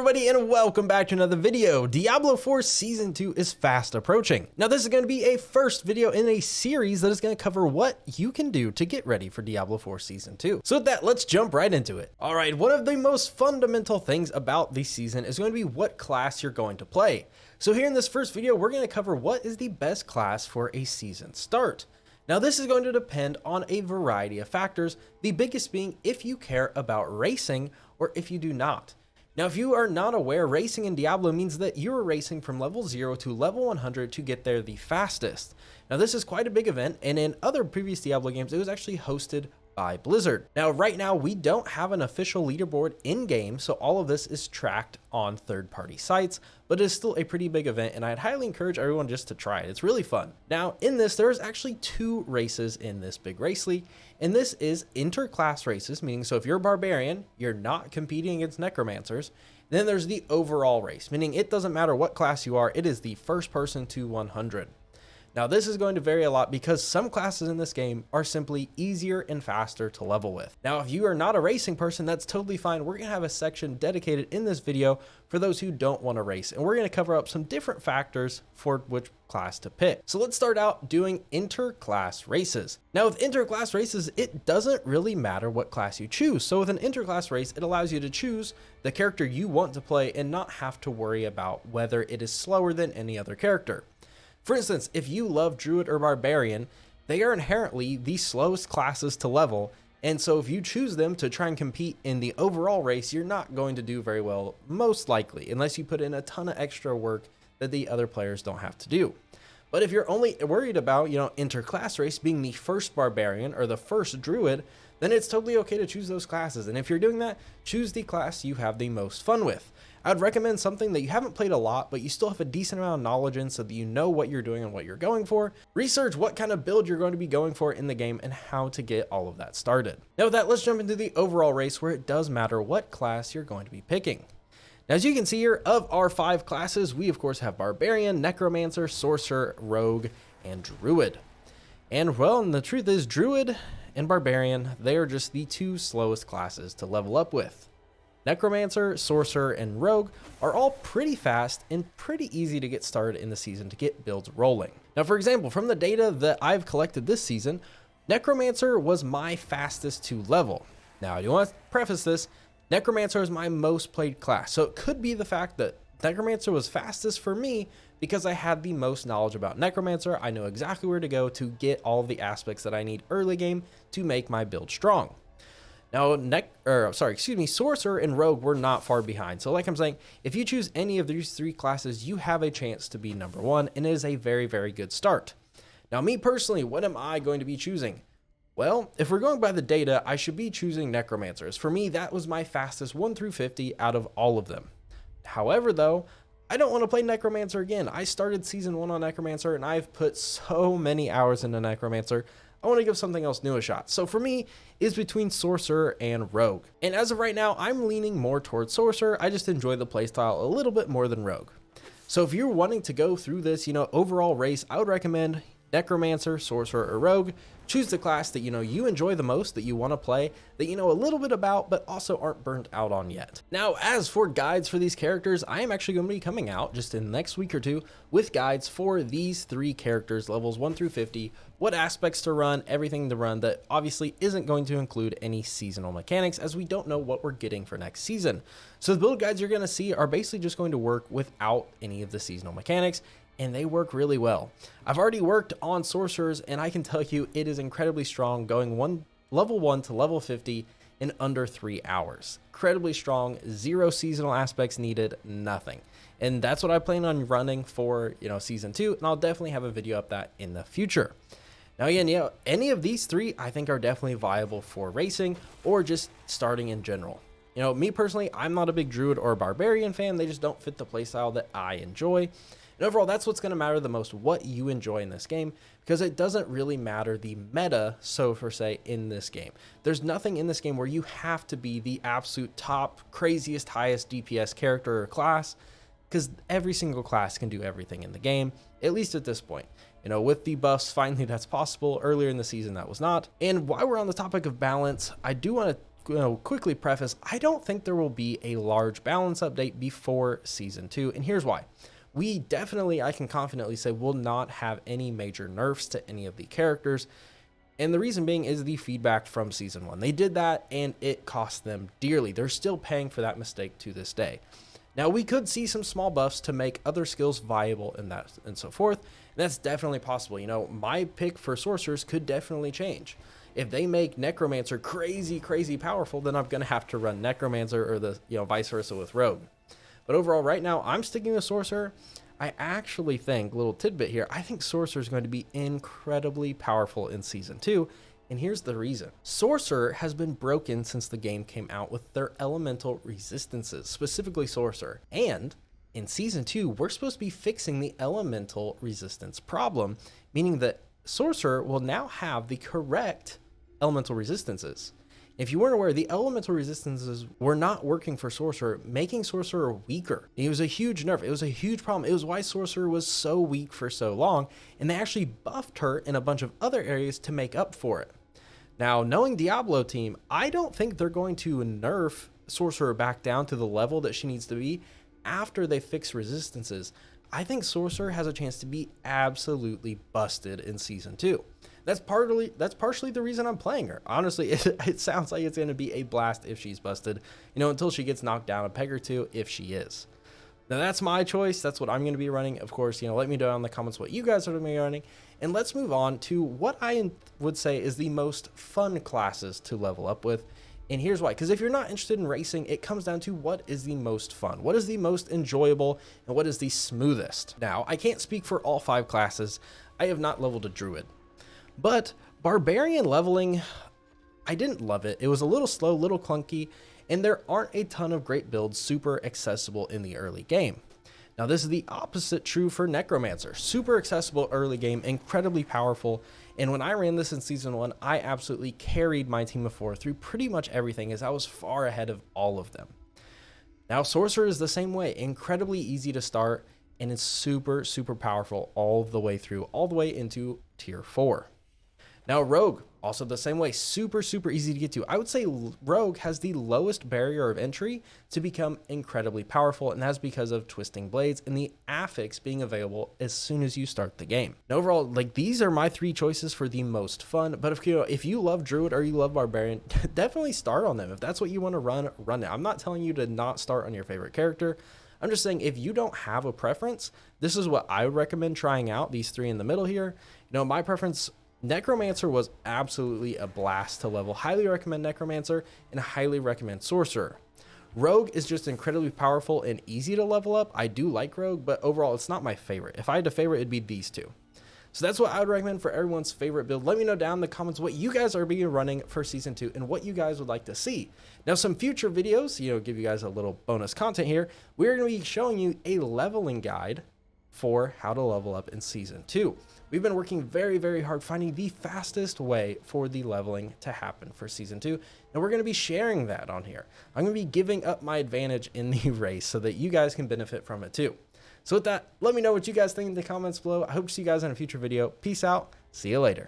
everybody, and welcome back to another video. Diablo 4 Season 2 is fast approaching. Now this is going to be a first video in a series that is going to cover what you can do to get ready for Diablo 4 Season 2. So with that, let's jump right into it. Alright, one of the most fundamental things about the season is going to be what class you're going to play. So here in this first video, we're going to cover what is the best class for a season start. Now this is going to depend on a variety of factors, the biggest being if you care about racing or if you do not. Now, if you are not aware, racing in Diablo means that you are racing from level 0 to level 100 to get there the fastest. Now, this is quite a big event, and in other previous Diablo games, it was actually hosted by Blizzard. Now, right now, we don't have an official leaderboard in-game, so all of this is tracked on third-party sites, but it is still a pretty big event, and I'd highly encourage everyone just to try it. It's really fun. Now, in this, there's actually 2 races in this big race league, and this is inter-class races, meaning so if you're a Barbarian, you're not competing against Necromancers. Then there's the overall race, meaning it doesn't matter what class you are, it is the first person to 100. Now this is going to vary a lot because some classes in this game are simply easier and faster to level with. Now if you are not a racing person, that's totally fine. We're going to have a section dedicated in this video for those who don't want to race, and we're going to cover up some different factors for which class to pick. So let's start out doing inter-class races. Now with inter-class races, it doesn't really matter what class you choose. So with an inter-class race, it allows you to choose the character you want to play and not have to worry about whether it is slower than any other character. For instance, if you love Druid or Barbarian, they are inherently the slowest classes to level, and so if you choose them to try and compete in the overall race, you're not going to do very well, most likely, unless you put in a ton of extra work that the other players don't have to do. But if you're only worried about, inter-class race being the first Barbarian or the first Druid, then it's totally okay to choose those classes. And if you're doing that, choose the class you have the most fun with. I would recommend something that you haven't played a lot, but you still have a decent amount of knowledge in so that you know what you're doing and what you're going for. Research what kind of build you're going to be going for in the game and how to get all of that started. Now with that, let's jump into the overall race where it does matter what class you're going to be picking. Now as you can see here, of our 5 classes, we of course have Barbarian, Necromancer, Sorcerer, Rogue, and Druid. And well, and the truth is, Druid and Barbarian, they are just the 2 slowest classes to level up with. Necromancer, Sorcerer, and Rogue are all pretty fast and pretty easy to get started in the season to get builds rolling. Now, for example, from the data that I've collected this season, Necromancer was my fastest to level. Now, I do want to preface this, Necromancer is my most played class, so it could be the fact that Necromancer was fastest for me because I had the most knowledge about Necromancer. I know exactly where to go to get all of the aspects that I need early game to make my build strong. Now, Sorcerer and Rogue were not far behind. So like I'm saying, if you choose any of these 3 classes, you have a chance to be number 1, and it is a very, very good start. Now, me personally, what am I going to be choosing? Well, if we're going by the data, I should be choosing Necromancers. For me, that was my fastest 1 through 50 out of all of them. However, though, I don't want to play Necromancer again. I started Season 1 on Necromancer, and I've put so many hours into Necromancer. I want to give something else new a shot. So for me, it's between Sorcerer and Rogue. And as of right now, I'm leaning more towards Sorcerer. I just enjoy the playstyle a little bit more than Rogue. So if you're wanting to go through this, overall race, I would recommend Necromancer, Sorcerer, or Rogue. Choose the class that you enjoy the most, that you want to play, that you know a little bit about, but also aren't burnt out on yet. Now, as for guides for these characters, I am actually going to be coming out just in the next week or 2 with guides for these 3 characters, levels 1 through 50, what aspects to run, everything to run that obviously isn't going to include any seasonal mechanics, as we don't know what we're getting for next season. So the build guides you're going to see are basically just going to work without any of the seasonal mechanics, and they work really well. I've already worked on Sorcerers, and I can tell you it is incredibly strong, going level 1 to level 50 in under 3 hours. Incredibly strong, 0 seasonal aspects needed, nothing. And that's what I plan on running for, Season 2, and I'll definitely have a video of that in the future. Now again, any of these 3 I think are definitely viable for racing or just starting in general. Me personally, I'm not a big Druid or Barbarian fan. They just don't fit the playstyle that I enjoy. And overall, that's what's going to matter the most, what you enjoy in this game, because it doesn't really matter the meta, so for say, in this game. There's nothing in this game where you have to be the absolute top, craziest, highest DPS character or class, because every single class can do everything in the game, at least at this point. With the buffs, finally that's possible. Earlier in the season, that was not. And while we're on the topic of balance, I do want to quickly preface, I don't think there will be a large balance update before Season 2, and here's why. We definitely, I can confidently say, will not have any major nerfs to any of the characters, and the reason being is the feedback from Season 1. They did that, and it cost them dearly. They're still paying for that mistake to this day. Now, we could see some small buffs to make other skills viable and that and so forth, and that's definitely possible. You know, my pick for Sorcerers could definitely change. If they make Necromancer crazy powerful, then I'm going to have to run Necromancer, or the, vice versa with Rogue. But overall, right now, I'm sticking with Sorcerer. I actually think, little tidbit here, I think Sorcerer is going to be incredibly powerful in Season 2, and here's the reason. Sorcerer has been broken since the game came out with their elemental resistances, specifically Sorcerer. And in Season 2, we're supposed to be fixing the elemental resistance problem, meaning that Sorcerer will now have the correct elemental resistances. If you weren't aware, the elemental resistances were not working for Sorcerer, making Sorcerer weaker. It was a huge nerf. It was a huge problem. It was why Sorcerer was so weak for so long, and they actually buffed her in a bunch of other areas to make up for it. Now, knowing Diablo team, I don't think they're going to nerf Sorcerer back down to the level that she needs to be after they fix resistances. I think Sorcerer has a chance to be absolutely busted in Season 2. That's partially the reason I'm playing her. Honestly, it sounds like it's going to be a blast if she's busted, until she gets knocked down a peg or two, if she is. Now, that's my choice. That's what I'm going to be running. Of course, let me know in the comments what you guys are going to be running. And let's move on to what I would say is the most fun classes to level up with. And here's why. Because if you're not interested in racing, it comes down to what is the most fun, what is the most enjoyable, and what is the smoothest. Now, I can't speak for all 5 classes. I have not leveled a Druid. But Barbarian leveling, I didn't love it. It was a little slow, little clunky, and there aren't a ton of great builds super accessible in the early game. Now, this is the opposite true for Necromancer. Super accessible early game, incredibly powerful, and when I ran this in Season 1, I absolutely carried my team of 4 through pretty much everything, as I was far ahead of all of them. Now, Sorcerer is the same way, incredibly easy to start, and it's super powerful all the way through, all the way into Tier 4. Now, Rogue, also the same way, super easy to get to. I would say Rogue has the lowest barrier of entry to become incredibly powerful, and that's because of Twisting Blades and the affix being available as soon as you start the game. And overall, these are my 3 choices for the most fun, but if you love Druid or you love Barbarian, definitely start on them. If that's what you want to run it. I'm not telling you to not start on your favorite character. I'm just saying, if you don't have a preference, this is what I would recommend trying out, these 3 in the middle here. My preference, Necromancer was absolutely a blast to level. Highly recommend Necromancer, and highly recommend Sorcerer. Rogue is just incredibly powerful and easy to level up. I do like Rogue, but overall, it's not my favorite. If I had to favorite, it'd be these 2. So that's what I would recommend for everyone's favorite build. Let me know down in the comments what you guys are being running for Season 2 and what you guys would like to see. Now, some future videos, give you guys a little bonus content here. We're going to be showing you a leveling guide for how to level up in Season 2. We've been working very hard finding the fastest way for the leveling to happen for Season 2, and we're going to be sharing that on here. I'm going to be giving up my advantage in the race so that you guys can benefit from it too. So with that, let me know what you guys think in the comments below. I hope to see you guys in a future video. Peace out. See you later.